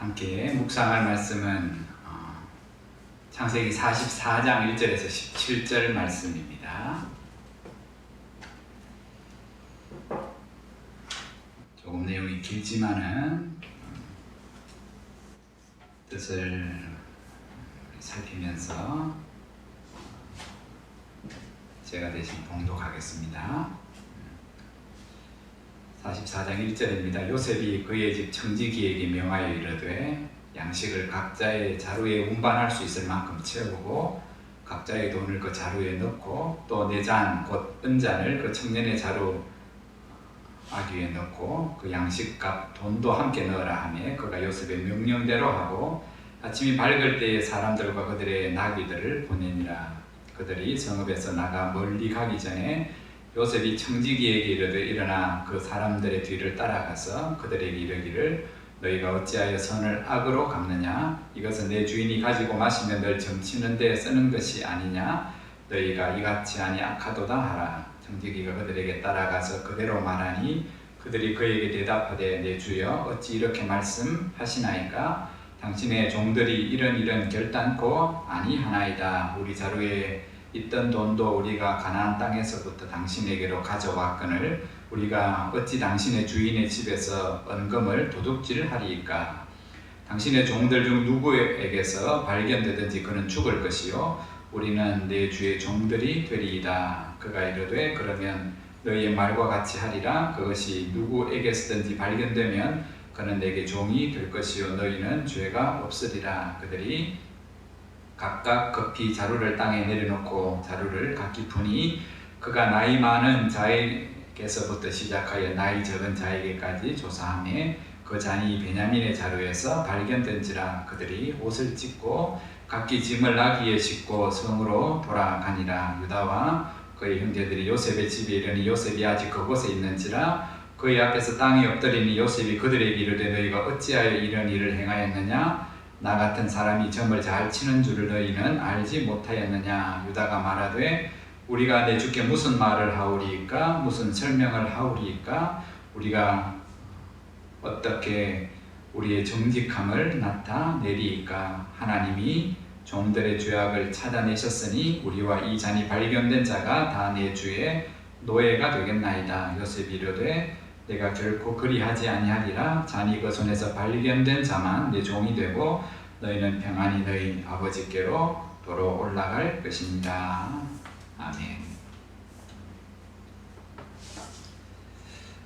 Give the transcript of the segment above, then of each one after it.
함께 묵상할 말씀은 창세기 44장 1절에서 17절 말씀입니다. 조금 내용이 길지만은 뜻을 살피면서 제가 대신 봉독하겠습니다. 44장 1절입니다. 요셉이 그의 집 청지기에게 명하여 이르되 양식을 각자의 자루에 운반할 수 있을 만큼 채우고 각자의 돈을 그 자루에 넣고 또 네 잔 곧 은잔을 그 청년의 자루 아귀에 넣고 그 양식값 돈도 함께 넣으라 하매 그가 요셉의 명령대로 하고 아침이 밝을 때에 사람들과 그들의 나귀들을 보내니라. 그들이 성읍에서 나가 멀리 가기 전에 요셉이 청지기에게 이르되 일어나 그 사람들의 뒤를 따라가서 그들에게 이르기를 너희가 어찌하여 선을 악으로 갚느냐? 이것은 내 주인이 가지고 마시면 널 점치는 데 쓰는 것이 아니냐? 너희가 이같이 하니 악하도다 하라. 청지기가 그들에게 따라가서 그대로 말하니 그들이 그에게 대답하되 내 주여 어찌 이렇게 말씀하시나이까? 당신의 종들이 이런 결단코 아니하나이다. 우리 자루에 있던 돈도 우리가 가나안 땅에서부터 당신에게로 가져왔거늘 우리가 어찌 당신의 주인의 집에서 은금을 도둑질하리이까? 당신의 종들 중 누구에게서 발견되든지 그는 죽을 것이요 우리는 내 주의 종들이 되리이다. 그가 이르되 그러면 너희의 말과 같이 하리라. 그것이 누구에게서든지 발견되면 그는 내게 종이 될 것이요 너희는 죄가 없으리라. 그들이 각각 급히 자루를 땅에 내려놓고 자루를 각기 푸니 그가 나이 많은 자에게서부터 시작하여 나이 적은 자에게까지 조사하며 그 잔이 베냐민의 자루에서 발견된지라. 그들이 옷을 찢고 각기 짐을 나귀에 싣고 성으로 돌아가니라. 유다와 그의 형제들이 요셉의 집에 이르니 요셉이 아직 그곳에 있는지라. 그의 앞에서 땅에 엎드리니 요셉이 그들에게 이르되 너희가 어찌하여 이런 일을 행하였느냐? 나 같은 사람이 점을 잘 치는 줄을 너희는 알지 못하였느냐? 유다가 말하되 우리가 내 주께 무슨 말을 하오리이까? 무슨 설명을 하오리이까? 우리가 어떻게 우리의 정직함을 나타내리이까? 하나님이 종들의 죄악을 찾아내셨으니 우리와 이 잔이 발견된 자가 다 내 주의 노예가 되겠나이다. 요셉이 이르되 내가 결코 그리하지 아니하리라. 잔이 그 손에서 발견된 자만 내 종이 되고 너희는 평안히 너희 아버지께로 도로 올라갈 것입니다. 아멘.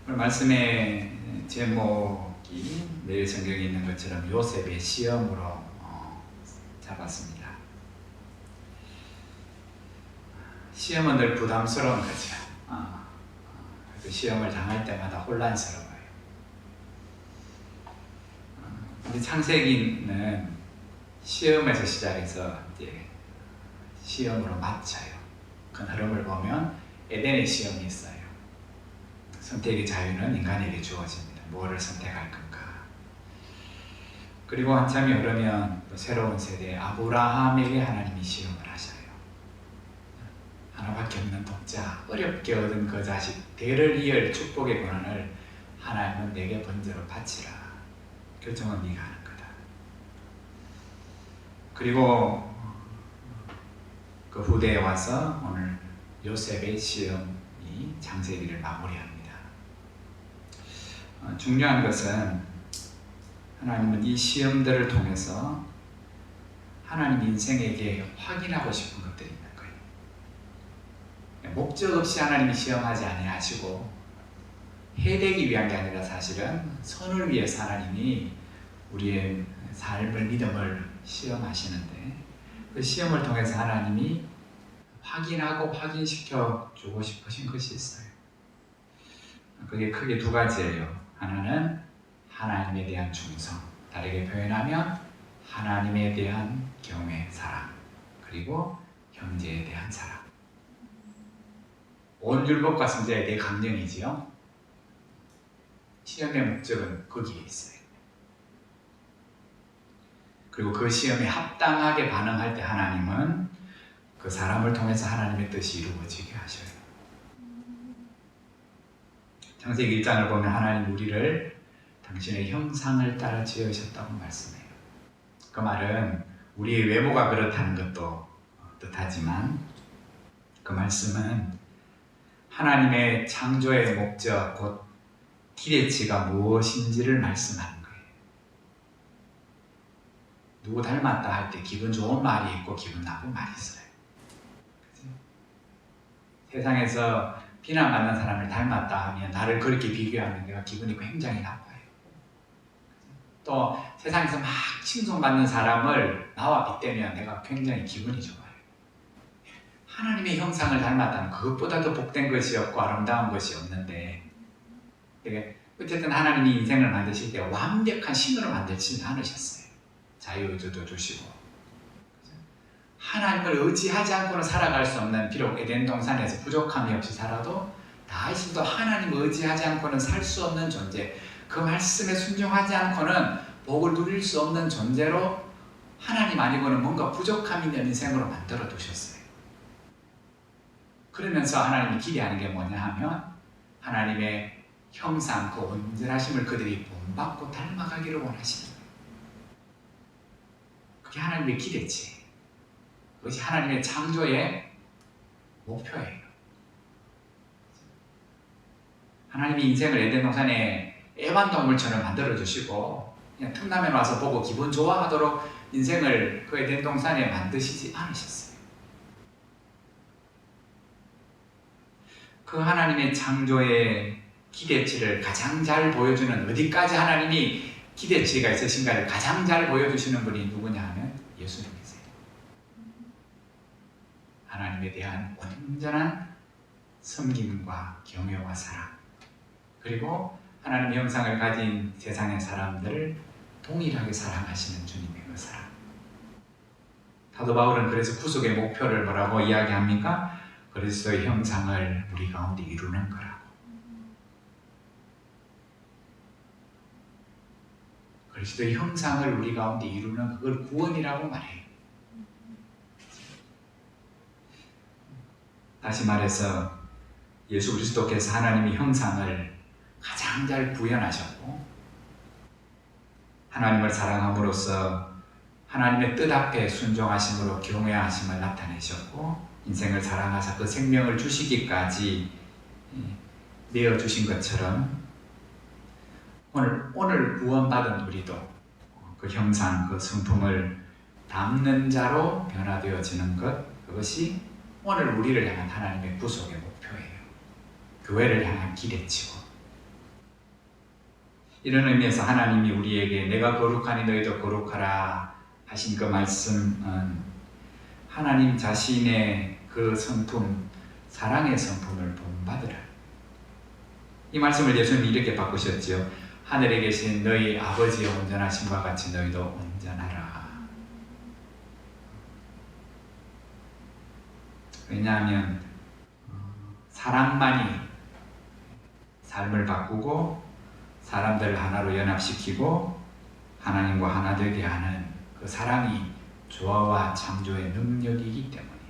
오늘 말씀의 제목이 내일 성경에 있는 것처럼 요셉의 시험으로 잡았습니다. 시험은 늘 부담스러운 거죠. 그 시험을 당할 때마다 혼란스러워요. 근데 창세기는 시험에서 시작해서 이제 시험으로 맞춰요. 그 흐름을 보면 에덴의 시험이 있어요. 선택의 자유는 인간에게 주어집니다. 무엇을 선택할 건가. 그리고 한참이 흐르면 또 새로운 세대 아브라함에게 하나님이 시험을 하셔요. 하나밖에 없는 독자, 어렵게 얻은 그 자식, 대를 이을 축복의 권한을 하나님은 내게 번제로 바치라. 결정은 네가 하는 거다. 그리고 그 후대에 와서 오늘 요셉의 시험이 창세기를 마무리합니다. 중요한 것은 하나님은 이 시험들을 통해서 하나님 인생에게 확인하고 싶은 것들이 있는 거예요. 목적 없이 하나님이 시험하지 아니하시고 해되기 위한 게 아니라 사실은 선을 위해서 하나님이 우리의 삶을 믿음을 시험하시는데 그 시험을 통해서 하나님이 확인하고 확인시켜 주고 싶으신 것이 있어요. 그게 크게 두 가지예요. 하나는 하나님에 대한 충성, 다르게 표현하면 하나님에 대한 경외, 사랑, 그리고 형제에 대한 사랑. 온 율법과 성자의 내 강령이지요. 시험의 목적은 거기에 있어요. 그리고 그 시험에 합당하게 반응할 때 하나님은 그 사람을 통해서 하나님의 뜻이 이루어지게 하셔요. 창세기 1장을 보면 하나님 우리를 당신의 형상을 따라 지으셨다고 말씀해요. 그 말은 우리의 외모가 그렇다는 것도 뜻하지만 그 말씀은 하나님의 창조의 목적 곧 기대치가 무엇인지를 말씀하는 거예요. 누구 닮았다 할 때 기분 좋은 말이 있고 기분 나쁜 말이 있어요. 그치? 세상에서 비난받는 사람을 닮았다 하면 나를 그렇게 비교하면 내가 기분이 굉장히 나빠요. 또 세상에서 막 칭송받는 사람을 나와 빗대면 내가 굉장히 기분이 좋아요. 하나님의 형상을 닮았다는 그것보다 더 복된 것이 없고 아름다운 것이 없는데 어쨌든 하나님이 인생을 만드실 때 완벽한 신으로 만들지는 않으셨어요. 자유의지도 주시고 하나님을 의지하지 않고는 살아갈 수 없는, 비록 에덴 동산에서 부족함이 없이 살아도 다윗도 하나님을 의지하지 않고는 살 수 없는 존재, 그 말씀에 순종하지 않고는 복을 누릴 수 없는 존재로 하나님 아니고는 뭔가 부족함 있는 인생으로 만들어 두셨어요. 그러면서 하나님이 기대하는 게 뭐냐 하면 하나님의 형상, 그 온전하심을 그들이 본받고 닮아가기를 원하시는 거예요. 그게 하나님의 기대치, 그것이 하나님의 창조의 목표예요. 하나님이 인생을 에덴 동산에 애완동물처럼 만들어주시고 그냥 틈나면 와서 보고 기분 좋아하도록 인생을 그 에덴 동산에 만드시지 않으셨어요. 그 하나님의 창조의 기대치를 가장 잘 보여주는, 어디까지 하나님이 기대치가 있으신가를 가장 잘 보여주시는 분이 누구냐 하면 예수님이세요. 하나님에 대한 온전한 섬김과 경외와 사랑, 그리고 하나님의 형상을 가진 세상의 사람들을 동일하게 사랑하시는 주님의 그 사랑. 사도 바울은 그래서 구속의 목표를 뭐라고 이야기합니까? 그리스도의 형상을 우리 가운데 이루는 거라고. 그리스도의 형상을 우리 가운데 이루는 그걸 구원이라고 말해요. 다시 말해서 예수 그리스도께서 하나님의 형상을 가장 잘 구현하셨고 하나님을 사랑함으로써 하나님의 뜻 앞에 순종하심으로 경외하심을 나타내셨고 인생을 사랑하사 그 생명을 주시기까지 내어주신 것처럼 오늘 구원받은 우리도 그 형상, 그 성품을 담는 자로 변화되어지는 것, 그것이 오늘 우리를 향한 하나님의 구속의 목표예요. 교회를 향한 기대치고. 이런 의미에서 하나님이 우리에게 내가 거룩하니 너희도 거룩하라 하신 그 말씀은 하나님 자신의 그 성품, 사랑의 성품을 본받으라. 이 말씀을 예수님이 이렇게 바꾸셨죠. 하늘에 계신 너희 아버지의 온전하심과 같이 너희도 온전하라. 왜냐하면 사랑만이 삶을 바꾸고 사람들을 하나로 연합시키고 하나님과 하나 되게 하는 그 사랑이 조화와 창조의 능력이기 때문이에요.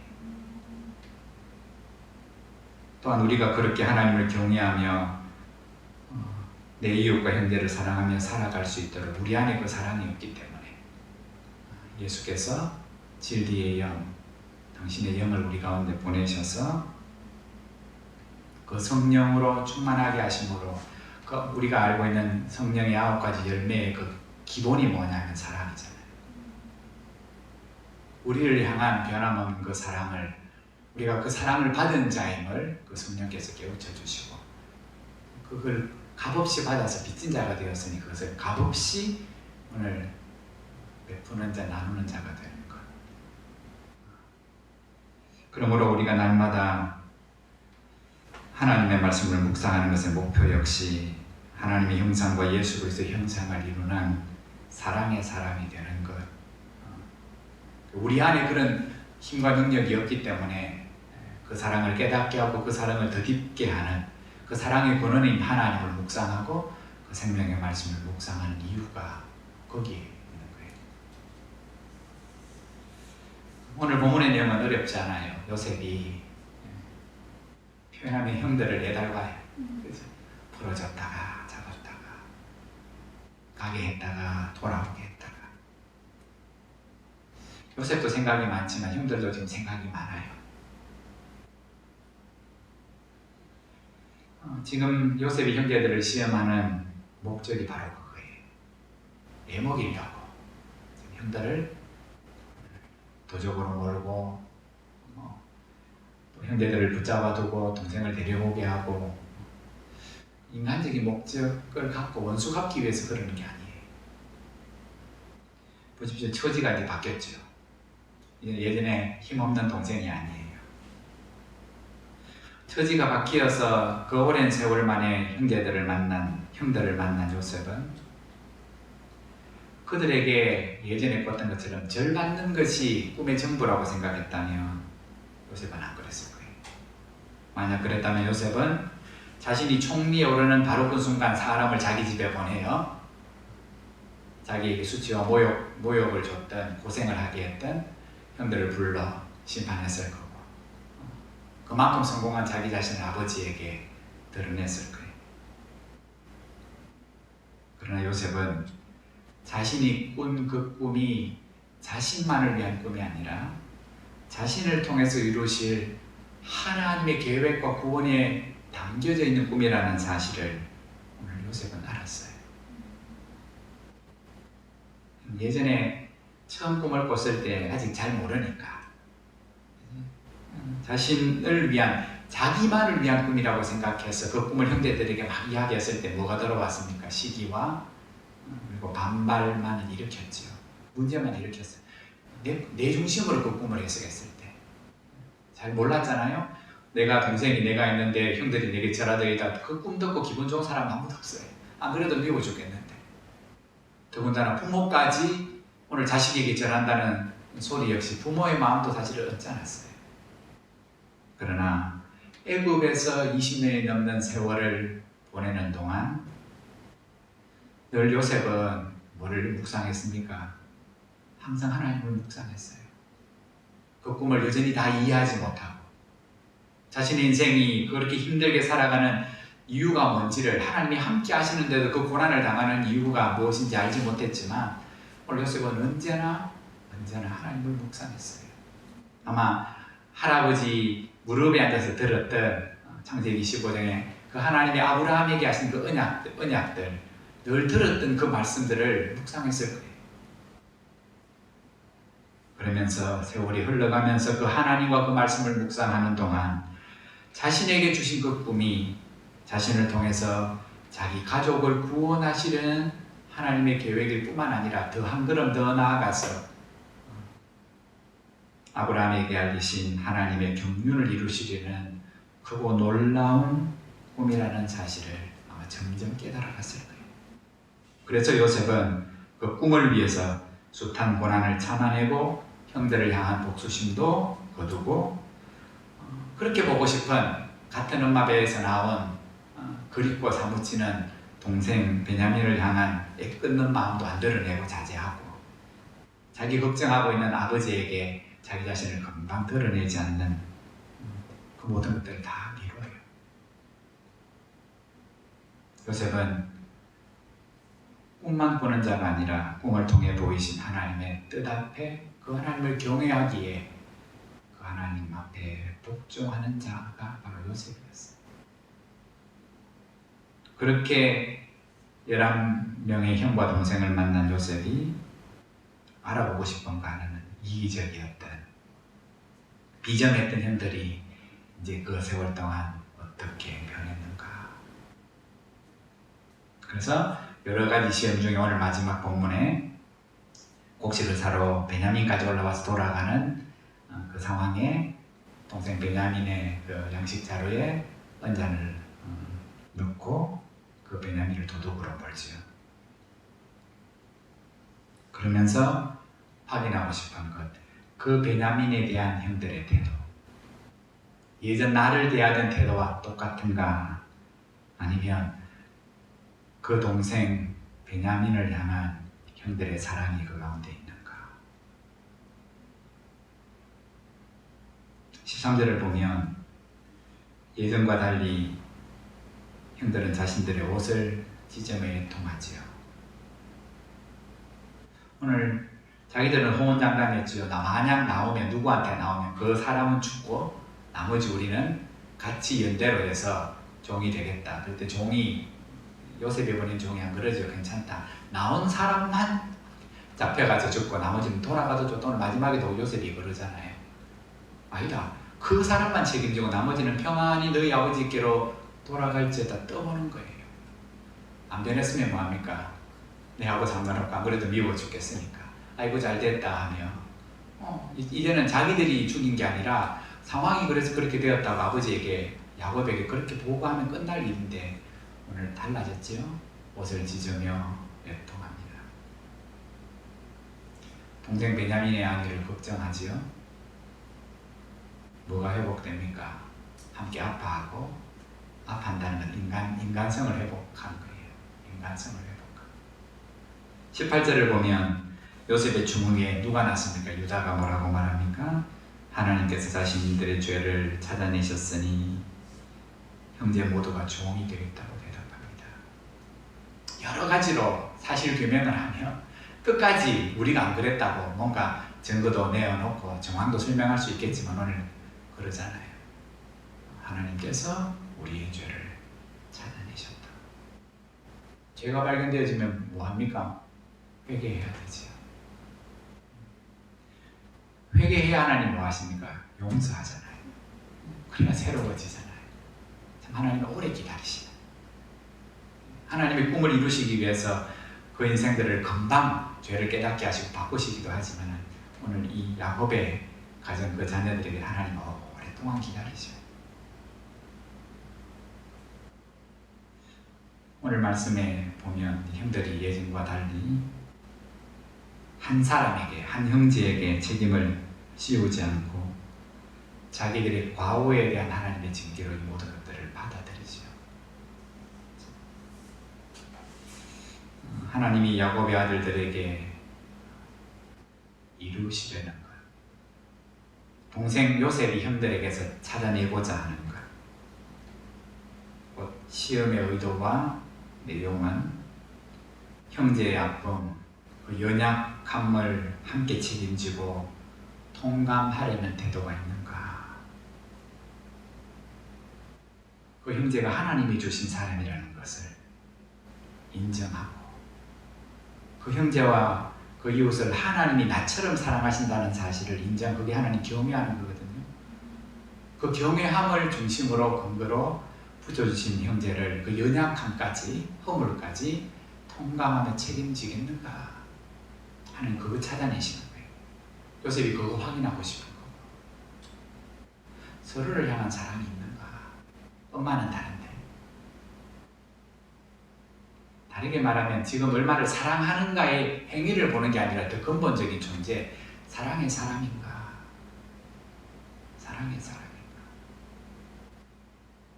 또한 우리가 그렇게 하나님을 경외하며 내 이웃과 형제를 사랑하며 살아갈 수 있도록 우리 안에 그 사랑이 없기 때문에 예수께서 진리의 영, 당신의 영을 우리 가운데 보내셔서 그 성령으로 충만하게 하심으로 그 우리가 알고 있는 성령의 9가지 열매의 그 기본이 뭐냐면 사랑이잖아요. 우리를 향한 변함없는 그 사랑을, 우리가 그 사랑을 받은 자임을 그 성령께서 깨우쳐 주시고 그걸 값없이 받아서 빚진 자가 되었으니 그것을 값없이 오늘 베푸는 자, 나누는 자가 되는 것. 그러므로 우리가 날마다 하나님의 말씀을 묵상하는 것의 목표 역시 하나님의 형상과 예수 그리스도의 형상을 이루는 사랑의 사람이 되는 것. 우리 안에 그런 힘과 능력이 없기 때문에 그 사랑을 깨닫게 하고 그 사랑을 더 깊게 하는 그 사랑의 근원인 하나님을 묵상하고 그 생명의 말씀을 묵상하는 이유가 거기에 있는 거예요. 오늘 본문의 내용은 어렵지 않아요. 요셉이 표현하면 형들을 내달봐요. 그래서 부러졌다가 잡았다가 가게 했다가 돌아오게 했다가. 요셉도 생각이 많지만 형들도 지금 생각이 많아요. 지금 요셉이 형제들을 시험하는 목적이 바로 그거예요. 내 먹이려고. 형들을 도적으로 몰고 또 형제들을 붙잡아두고 동생을 데려오게 하고 인간적인 목적을 갖고 원수 갚기 위해서 그러는 게 아니에요. 보십시오. 처지가 이제 바뀌었죠. 예전에 힘없는 동생이 아니에요. 처지가 바뀌어서 그 오랜 세월 만에 형들을 만난 요셉은 그들에게 예전에 꿨던 것처럼 절 받는 것이 꿈의 전부라고 생각했다면 요셉은 안 그랬을 거예요. 만약 그랬다면 요셉은 자신이 총리에 오르는 바로 그 순간 사람을 자기 집에 보내요. 자기에게 수치와 모욕을 줬던, 고생을 하게 했던 형들을 불러 심판했을 거고, 그만큼 성공한 자기 자신을 아버지에게 드러냈을 거예요. 그러나 요셉은 자신이 꾼 그 꿈이 자신만을 위한 꿈이 아니라 자신을 통해서 이루실 하나님의 계획과 구원에 담겨져 있는 꿈이라는 사실을 오늘 요셉은 알았어요. 예전에 처음 꿈을 꿨을 때 아직 잘 모르니까 자신을 위한, 자기만을 위한 꿈이라고 생각해서 그 꿈을 형제들에게 막 이야기했을 때 뭐가 들어왔습니까? 시기와 그리고 반발만을 일으켰죠. 문제만 일으켰어요. 내 중심으로 그 꿈을 해석했을 때 잘 몰랐잖아요. 내가 있는데 형들이 내게 절하되어 있다. 그 꿈 듣고 기분 좋은 사람 아무도 없어요. 안 그래도 미워 죽겠는데. 더군다나 부모까지 오늘 자식에게 절한다는 소리 역시 부모의 마음도 사실 얻지 않았어요. 그러나 애굽에서 20년이 넘는 세월을 보내는 동안 늘 요셉은 뭐를 묵상했습니까? 항상 하나님을 묵상했어요. 그 꿈을 여전히 다 이해하지 못하고 자신의 인생이 그렇게 힘들게 살아가는 이유가 뭔지를, 하나님이 함께 하시는데도 그 고난을 당하는 이유가 무엇인지 알지 못했지만 오늘 요셉은 언제나 하나님을 묵상했어요. 아마 할아버지 무릎에 앉아서 들었던 창세기 25장에 그 하나님이 아브라함에게 하신 그 언약들 늘 들었던 그 말씀들을 묵상했을 거예요. 그러면서 세월이 흘러가면서 그 하나님과 그 말씀을 묵상하는 동안 자신에게 주신 그 꿈이 자신을 통해서 자기 가족을 구원하시려는 하나님의 계획일 뿐만 아니라 더 한 걸음 더 나아가서 아브라함에게 알리신 하나님의 경륜을 이루시려는 크고 놀라운 꿈이라는 사실을 아마 점점 깨달아갔을 거예요. 그래서 요셉은 그 꿈을 위해서 숱한 고난을 참아내고 형들을 향한 복수심도 거두고 그렇게 보고 싶은 같은 엄마 배에서 나온 그립고 사무치는 동생 베냐민을 향한 애끓는 마음도 안 드러내고 자제하고 자기 걱정하고 있는 아버지에게 자기 자신을 금방 드러내지 않는 그 모든 것들을 다 미뤄요. 요셉은 꿈만 꾸는 자가 아니라 꿈을 통해 보이신 하나님의 뜻 앞에 그 하나님을 경외하기에 그 하나님 앞에 복종하는 자가 바로 요셉이었어요. 그렇게 11명의 형과 동생을 만난 요셉이 알아보고 싶은 거 하나는 이기적이었던, 비정했던 형들이 이제 그 세월 동안 어떻게 변했는가. 그래서 여러 가지 시험 중에 오늘 마지막 본문에 곡식을 사러 베냐민까지 올라와서 돌아가는 그 상황에 동생 베냐민의 그 양식 자루에 은잔을 넣고 그 베냐민을 도둑으로 몰지요. 그러면서 확인하고 싶은 것, 그 베냐민에 대한 형들의 태도, 예전 나를 대하던 태도와 똑같은가, 아니면 그 동생 베냐민을 향한 형들의 사랑이 그 가운데 있는가. 13절을 보면 예전과 달리 형들은 자신들의 옷을 찢어매 통하지요. 오늘 자기들은 호언장담했지요. 만약 나오면 누구한테 나오면 그 사람은 죽고 나머지 우리는 같이 연대로 해서 종이 되겠다. 그때 종이 요셉이 보낸 종이 안 그러죠. 괜찮다. 나온 사람만 잡혀가서 죽고 나머지는 돌아가도 좋다. 오늘 마지막에도 요셉이 그러잖아요. 아니다. 그 사람만 책임지고 나머지는 평안히 너희 아버지께로 돌아갈지어다 떠보는 거예요. 안 변했으면 뭐합니까? 내하고 상관없고 안 그래도 미워 죽겠으니까. 아이고 잘됐다 하며 이제는 자기들이 죽인 게 아니라 상황이 그래서 그렇게 되었다고 아버지에게 야곱에게 그렇게 보고하면 끝날 일인데 오늘 달라졌죠? 옷을 찢으며 애통합니다. 동생 베냐민의 아내를 걱정하지요. 뭐가 회복됩니까? 함께 아파하고 아파한다는 건 인간성을 회복하는 거예요. 인간성을 회복하고 18절을 보면 요셉의 주먹에 누가 났습니까? 유다가 뭐라고 말합니까? 하나님께서 자신들의 죄를 찾아내셨으니 형제 모두가 종이 되겠다고 대답합니다. 여러 가지로 사실 규명을 하며 끝까지 우리가 안 그랬다고 뭔가 증거도 내어놓고 정황도 설명할 수 있겠지만 오늘 그러잖아요. 하나님께서 우리의 죄를 찾아내셨다. 죄가 발견되어지면 뭐합니까? 회개해야 되지요. 회개해야 하나님 뭐 하십니까? 용서하잖아요. 그러니까 새로워지잖아요. 참 하나님은 오래 기다리시네. 하나님의 꿈을 이루시기 위해서 그 인생들을 금방 죄를 깨닫게 하시고 바꾸시기도 하지만 오늘 이 야곱의 가정 그 자녀들에게 하나님은 오랫동안 기다리셔요. 오늘 말씀에 보면 형들이 예전과 달리 한 사람에게, 한 형제에게 책임을 씌우지 않고 자기들의 과오에 대한 하나님의 징계로 이 모든 것들을 받아들이죠. 하나님이 야곱의 아들들에게 이루시려는 것, 동생 요셉이 형들에게서 찾아내고자 하는 것, 시험의 의도와 내용은 형제의 아픔, 그 연약함을 함께 책임지고 통감하려는 태도가 있는가? 그 형제가 하나님이 주신 사람이라는 것을 인정하고 그 형제와 그 이웃을 하나님이 나처럼 사랑하신다는 사실을 그게 하나님 경외하는 거거든요. 그 경외함을 중심으로 근거로 부져주신 형제를 그 연약함까지 허물까지 통감하며 책임지겠는가 하는 그거 찾아내시는 거예요. 요셉이 그거 확인하고 싶은 거고 서로를 향한 사랑이 있는가? 엄마는 다른데 다르게 말하면 지금 얼마를 사랑하는가의 행위를 보는 게 아니라 더 근본적인 존재 사랑의 사람인가? 사랑의 사람인가?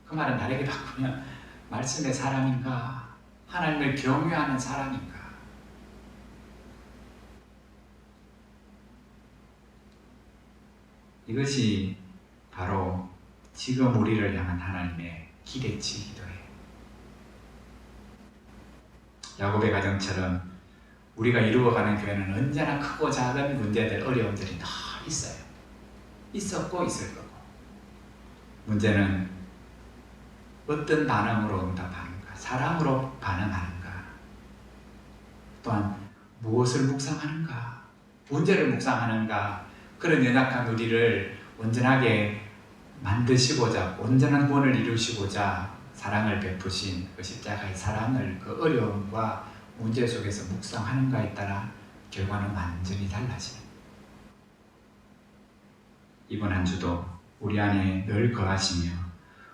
그 말은 다르게 바꾸면 말씀의 사람인가? 하나님을 경외하는 사람인가? 이것이 바로 지금 우리를 향한 하나님의 기대치이기도 해요. 야곱의 가정처럼 우리가 이루어가는 교회는 언제나 크고 작은 문제들, 어려움들이 늘 있어요. 있었고 있을 거고. 문제는 어떤 반응으로 응답하는가, 사랑으로 반응하는가, 또한 무엇을 묵상하는가, 문제를 묵상하는가, 그런 연약한 우리를 온전하게 만드시고자, 온전한 구원을 이루시고자 사랑을 베푸신 그 십자가의 사랑을 그 어려움과 문제 속에서 묵상하는가에 따라 결과는 완전히 달라지는. 이번 한 주도 우리 안에 늘 거하시며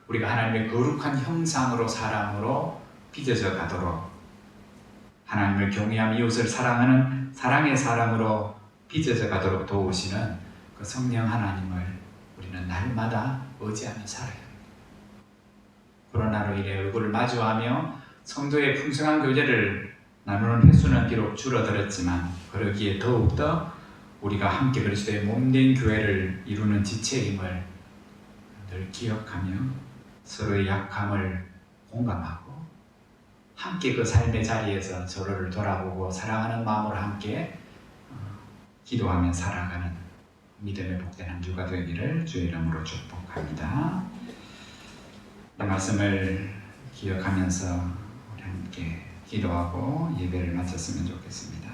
우리가 하나님의 거룩한 형상으로 사람으로 빚어져 가도록 하나님을 경외하며 이웃을 사랑하는 사랑의 사람으로 빚어져 가도록 도우시는 그 성령 하나님을 우리는 날마다 의지하며 살아야 합니다. 코로나로 인해 얼굴을 마주하며 성도의 풍성한 교제를 나누는 횟수는 비록 줄어들었지만 그러기에 더욱더 우리가 함께 그리스도의 몸된 교회를 이루는 지체임을 늘 기억하며 서로의 약함을 공감하고 함께 그 삶의 자리에서 서로를 돌아보고 사랑하는 마음으로 함께 기도하며 살아가는 믿음의 복된 한 주가 되기를 주의 이름으로 축복합니다. 이 말씀을 기억하면서 우리 함께 기도하고 예배를 마쳤으면 좋겠습니다.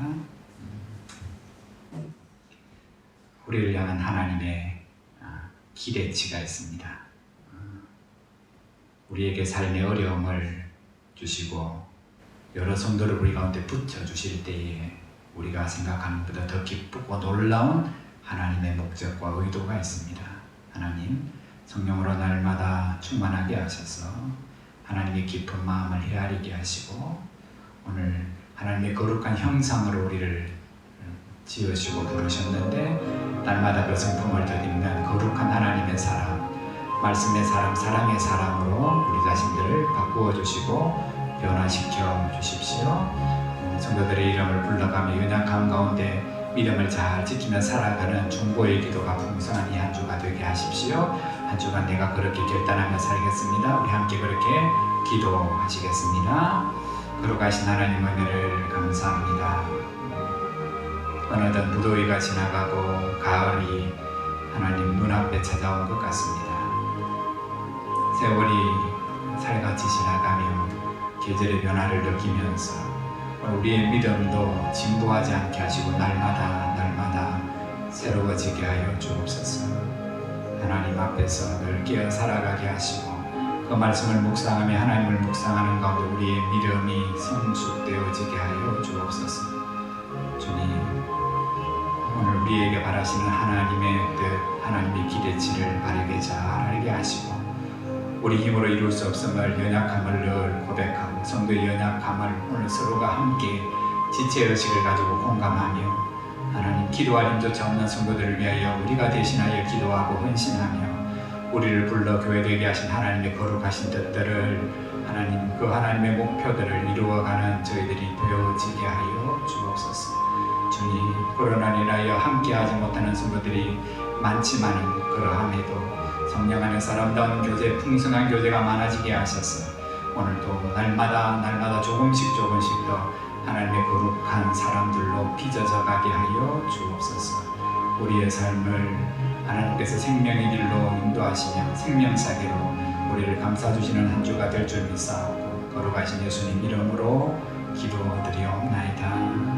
우리를 향한 하나님의 기대치가 있습니다. 우리에게 삶의 어려움을 주시고 여러 성도를 우리 가운데 붙여주실 때에 우리가 생각하는 것보다 더 기쁘고 놀라운 하나님의 목적과 의도가 있습니다. 하나님, 성령으로 날마다 충만하게 하셔서 하나님의 깊은 마음을 헤아리게 하시고 오늘 하나님의 거룩한 형상으로 우리를 지으시고 부르셨는데 날마다 그 성품을 덧입는 거룩한 하나님의 사람, 말씀의 사람, 사랑의 사람으로 우리 자신들을 바꾸어 주시고 변화시켜 주십시오. 성도들의 이름을 불러가며 연약함 가운데 믿음을 잘 지키며 살아가는 중보의 기도가 풍성한 이 한 주가 되게 하십시오. 한 주간 내가 그렇게 결단하며 살겠습니다. 우리 함께 그렇게 기도하시겠습니다. 거룩하신 하나님 은혜를 감사합니다. 어느덧 무더위가 지나가고 가을이 하나님 눈앞에 찾아온 것 같습니다. 세월이 살같이 지나가며 계절의 변화를 느끼면서 우리의 믿음도 진보하지 않게 하시고 날마다 새로워지게 하여 주옵소서. 하나님 앞에서 늘 깨어 살아가게 하시고 그 말씀을 묵상하며 하나님을 묵상하는 가운데 우리의 믿음이 성숙되어지게 하여 주옵소서. 주님, 오늘 우리에게 바라시는 하나님의 뜻, 하나님의 기대치를 바르게 잘 알게 하시고 우리 힘으로 이룰 수 없음을 연약함을 늘 고백하고 성도의 연약함을 오늘 서로가 함께 지체의식을 가지고 공감하며 하나님 기도할 힘조차 없는 성도들을 위하여 우리가 대신하여 기도하고 헌신하며 우리를 불러 교회되게 하신 하나님의 거룩하신 뜻들을 하나님 그 하나님의 목표들을 이루어가는 저희들이 되어지게 하여 주옵소서. 주님, 코로나로 인하여 함께하지 못하는 성도들이 많지만은 그러함에도 성령 안에서 아름다운 교제, 풍성한 교제가 많아지게 하셔서 오늘도 날마다 조금씩 더 하나님의 거룩한 사람들로 빚어져 가게 하여 주옵소서. 우리의 삶을 하나님께서 생명의 길로 인도하시며 생명사계로 우리를 감싸주시는 한 주가 될 줄 믿사오고 거룩하신 예수님 이름으로 기도드리옵나이다.